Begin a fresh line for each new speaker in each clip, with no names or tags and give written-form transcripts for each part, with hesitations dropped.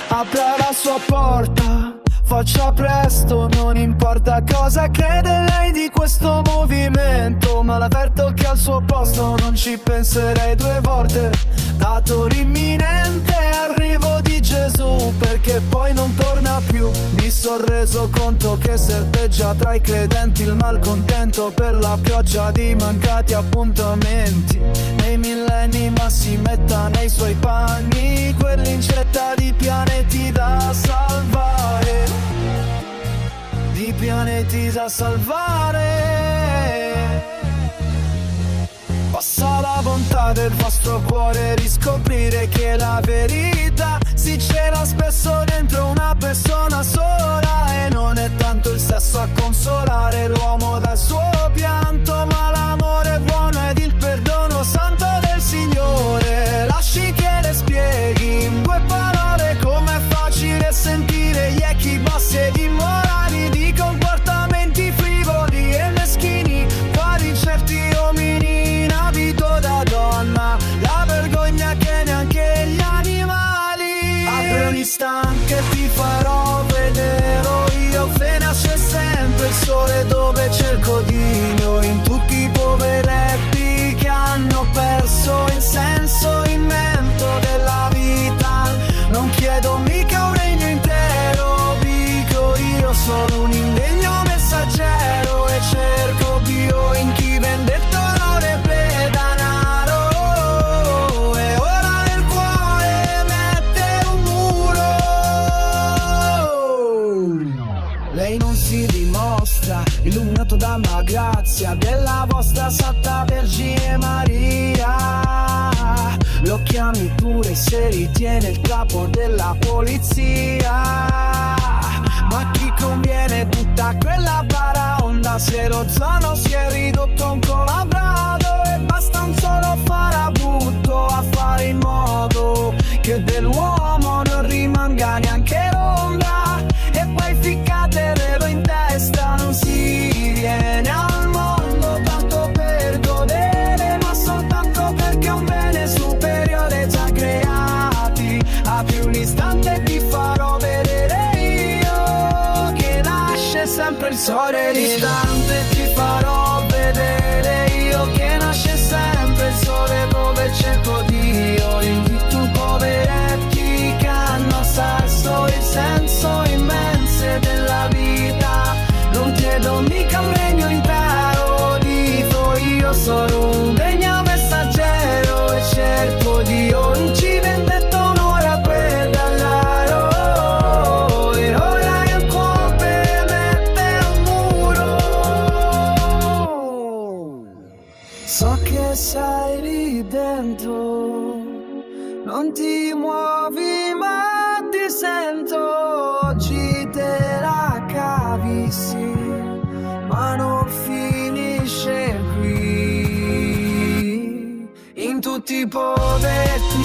Apra la sua porta, faccia presto, non importa cosa crede lei di questo movimento, ma l'avverto che al suo posto non ci penserei due volte. Dato l'imminente arrivo di Gesù, perché poi non torna più. Mi son reso conto che serpeggia tra i credenti il malcontento per la pioggia di mancati appuntamenti. Nei millenni ma si metta nei suoi panni, quell'incetta di pianeti da salvare, di pianeti da salvare. Passa la bontà del vostro cuore, riscoprire che la verità si cela spesso dentro una persona sola. E non è tanto il sesso a consolare l'uomo dal suo pianto, ma l'amore buono ed il perdono santo del Signore. Lasci che le spieghi in due parole com'è facile sentire gli echi bassi ed immorali di comportamenti frivoli e meschini, quali certi omini in abito da donna, la vergogna che neanche gli animali. Apri un istante e ti farò vedere io, che nasce sempre il sole dove cerco Dio, in tutti i poveretti che hanno perso il senso immenso della vita. Non chiedo mica un regno intero, dico io sono un indegno messaggero e cerco Dio in chi vendetta onore per danaro, e ora nel cuore mette un muro. Lei non si dimostra illuminato dalla grazia della vostra Santa Vergine Maria. Lo chiami pure se ritiene il capo della polizia, ma chi conviene tutta quella baraonda se lo zono si è ridotto a un colabrado e basta un solo farabutto a fare in modo che dell'uomo non rimanga neanche l'ombra. E poi ficcatevelo in testa, non si viene al mondo tanto per godere, ma soltanto perché un bene superiore già creati. Apri un istante e ti farò vedere io, che nasce sempre il sole. L'istante ti farò vedere io, che nasce sempre il sole dove cerco Dio, in tutti poveretti che hanno perso il senso immenso della vita. Non chiedo mica un regno intero, dico io sono un degno messaggero e cerco Dio, non ci vendetto onore a quel denaro, e ora il cuore mette un muro. So che sei lì dentro, non ti muovi ma ti sento. Oggi te la cavi sì, ma non finisce qui. In tutti i poveretti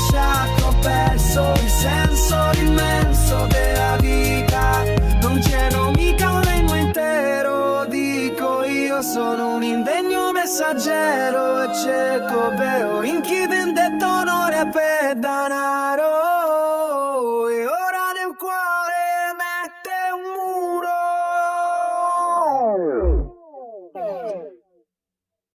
ho perso il senso immenso della vita. Non chiedo mica un regno intero, dico io sono un indegno messaggero e cerco però in chi vendetta onore per danaro, e ora nel cuore